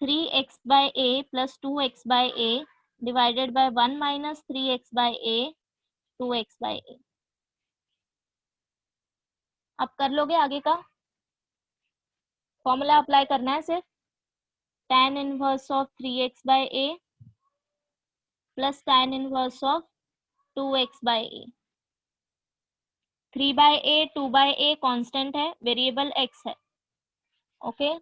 3x by a plus 2x by a divided by 1 minus 3x by a 2x by a। अब कर लोगे आगे का फॉर्मूला अप्लाई करना है, सिर्फ tan inverse of 3x by a plus tan inverse of 2x by a। 3 by a 2 by a constant है, variable x है। Okay,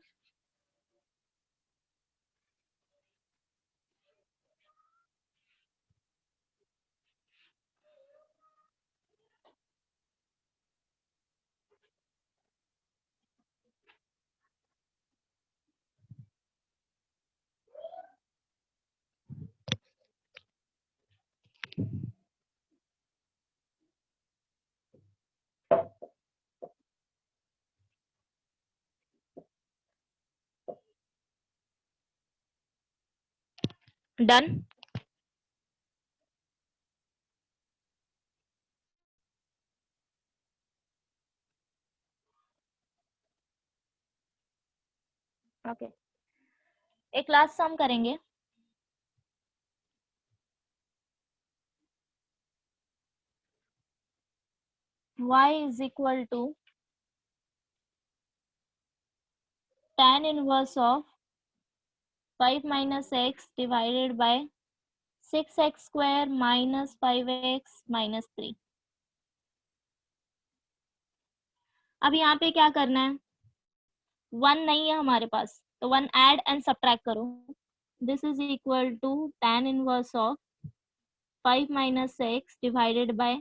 done. ओके, एक लास्ट सम करेंगे। y is equal to tan inverse of 5 minus x divided by 6x square minus 5x minus 3। अब यहाँ पे क्या करना है, 1 नहीं है हमारे पास, तो 1 ऐड एंड सब्ट्रैक्ट करो। This is equal to tan inverse of 5 minus x divided by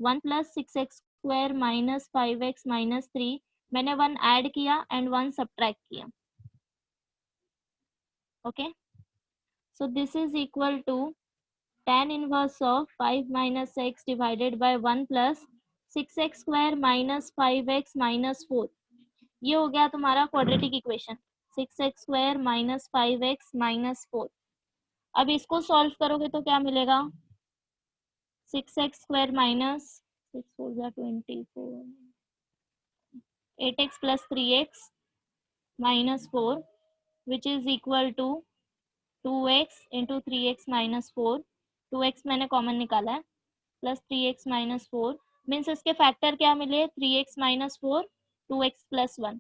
1 plus 6x square minus 5x minus 3। मैंने 1 ऐड किया एंड 1 सब्ट्रैक्ट किया। Okay, so this is equal to tan inverse of 5 minus x divided by 1 plus 6x square minus 5x minus 4। ये हो गया तुम्हारा quadratic equation, 6x square minus 5x minus 4। अब इसको solve करोगे तो क्या मिलेगा, 6x स्क्वायर माइनस 6 4 जा 24, 8x plus 3x minus 4 which is equal to 2x into 3x minus 4। 2x मैंने कॉमन निकाला है, प्लस 3x माइनस 4 मीन्स इसके फैक्टर क्या मिले, 3x minus 4, 2x plus 1।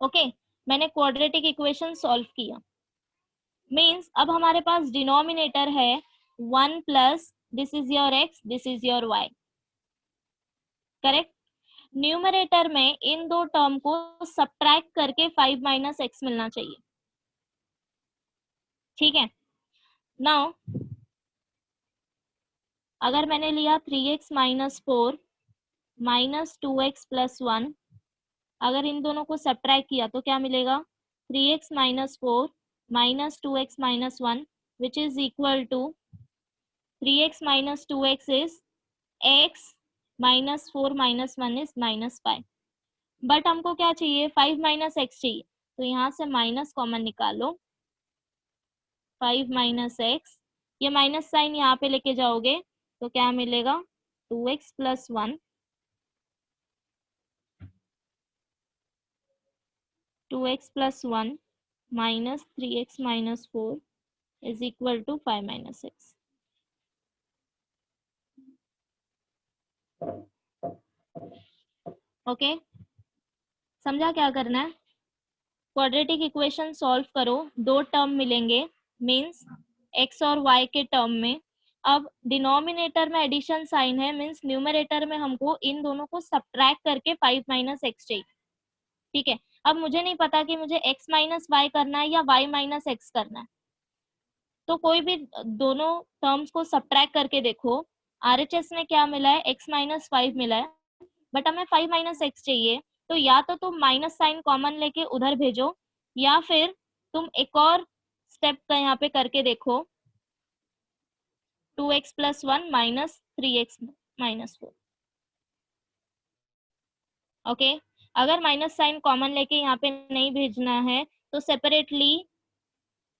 Okay, मैंने क्वाड्रेटिक इक्वेशन सॉल्व किया। मीन्स अब हमारे पास डिनोमिनेटर है 1 plus this is your x, this is your y, correct. Numerator में इन दो टर्म को सब्ट्रैक्ट करके 5 माइनस एक्स मिलना चाहिए, ठीक है। नाउ अगर मैंने लिया 3x minus 4 minus 2x plus 1, अगर इन दोनों को सब्ट्रैक्ट किया तो क्या मिलेगा, 3x minus 4 minus 2x minus 1 which is equal to 3x minus 2x is x minus 4 minus 1 is minus 5। But हमको क्या चाहिए, 5 माइनस x चाहिए, तो यहाँ से माइनस कॉमन निकालो, 5 माइनस x, ये माइनस साइन यहाँ पे लेके जाओगे तो क्या मिलेगा, 2x plus 1, 2x plus 1 minus 3x minus 4 is equal to 5 minus x। Okay, समझा क्या करना है। क्वाड्रेटिक इक्वेशन सॉल्व करो, दो टर्म मिलेंगे मींस x और y के टर्म में। अब डिनोमिनेटर में एडिशन साइन है मींस न्यूमरेटर में हमको इन दोनों को सब्ट्रैक्ट करके 5 माइनस x चाहिए, ठीक है। अब मुझे नहीं पता कि मुझे x माइनस y करना है या y माइनस x करना है, तो कोई भी दोनों टर्म्स को सब्ट्रैक्ट करके देखो। RHS में क्या मिला है, x माइनस 5 मिला है, बट हमें 5 माइनस एक्स चाहिए, तो या तो तुम माइनस साइन कॉमन लेके उधर भेजो या फिर तुम एक और स्टेप का यहाँ पे करके देखो, 2x plus 1 minus 3x minus 4। Okay, अगर माइनस साइन कॉमन लेके यहाँ पे नहीं भेजना है तो separately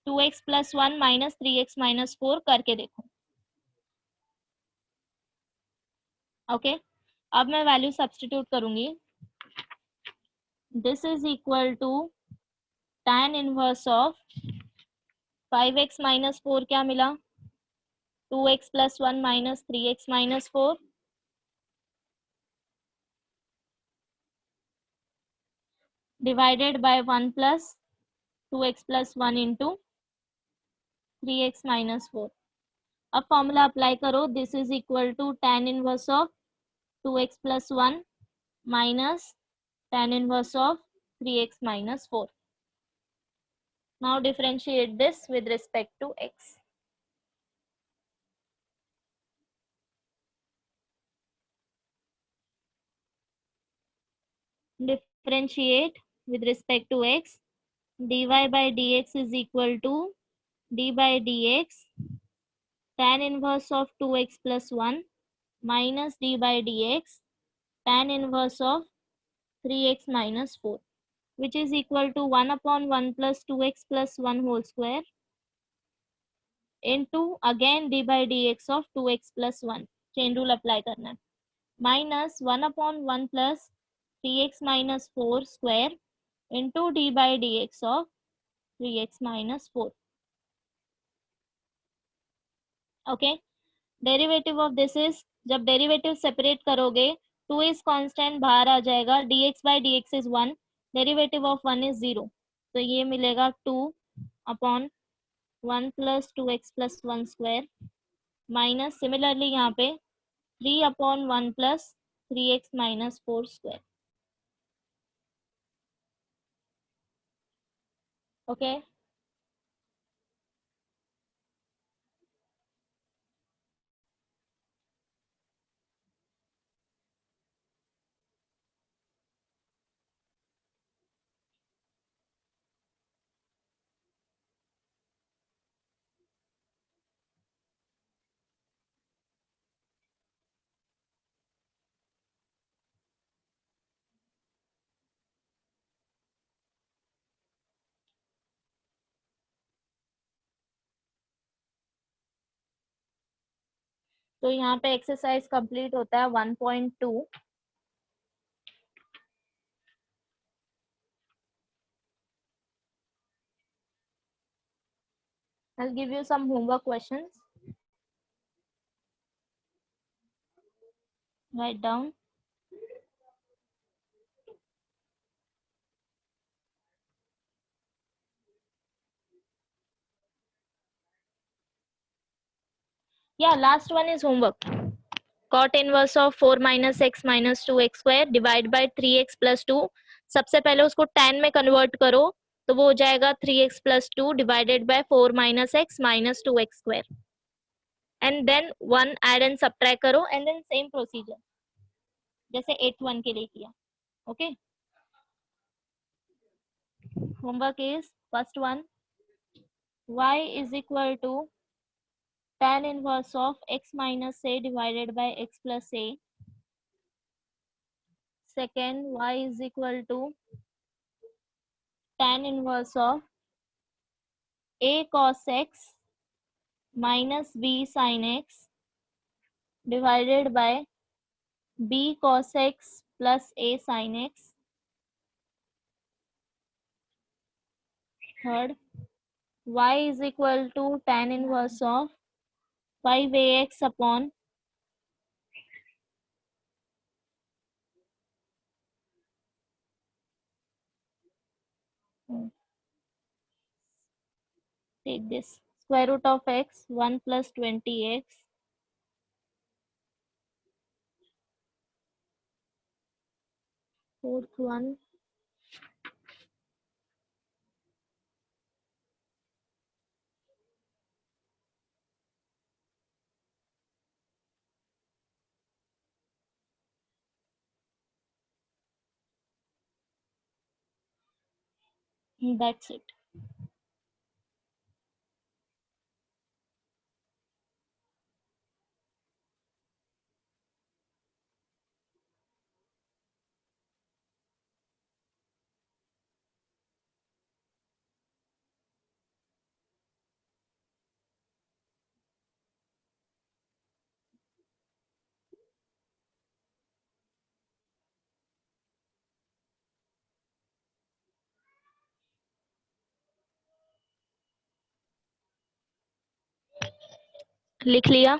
2x plus 1 minus 3x minus 4 करके देखो। ओके, अब मैं वैल्यू सब्स्टिट्यूट करूंगी। This is equal to tan inverse of 5x minus 4 क्या मिला, 2x plus 1 minus 3x minus 4 divided by 1 plus 2x plus 1 into 3x minus 4। अब formula apply करो, this is equal to tan inverse of 2x plus 1 minus tan inverse of 3x minus 4। Now differentiate this with respect to x। Differentiate with respect to x, dy by dx is equal to d by dx tan inverse of 2x plus 1 minus d by dx tan inverse of 3x minus 4 which is equal to 1 upon 1 plus 2x plus 1 whole square into again d by dx of 2x plus 1, chain rule apply करना है, minus 1/1 plus 3x minus 4 square into D by d x of 3x minus 4. Okay, derivative of this is, जब derivative separate करोगे 2 is constant बाहर आ जाएगा, dx by d x is 1, derivative of 1 is 0, तो ये मिलेगा 2/1 plus 2x plus 1 square minus similarly यहाँ पे 3/1 plus 3x minus 4 square. Okay, तो यहाँ पे एक्सरसाइज कंप्लीट होता है 1.2. I'll give you some homework questions. Write down. Yeah, last one is homework. Cot inverse of 4 minus x minus 2x square divide by 3x plus 2. सबसे पहले उसको tan में convert करो तो वो हो जाएगा 3x plus 2 divided by 4 minus x minus 2x square. And then 1 add and subtract करो and then same procedure जैसे 8th one के लिए किया. Okay. Homework is first one, y is equal to tan inverse of x minus a divided by x plus a. Second, y is equal to tan inverse of a cos x minus b sin x divided by b cos x plus a sin x. Third, y is equal to tan inverse of 5ax upon take this square root of x 1 plus 20x. Fourth one, that's it. लिख लिया?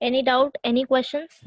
Any doubt, any questions?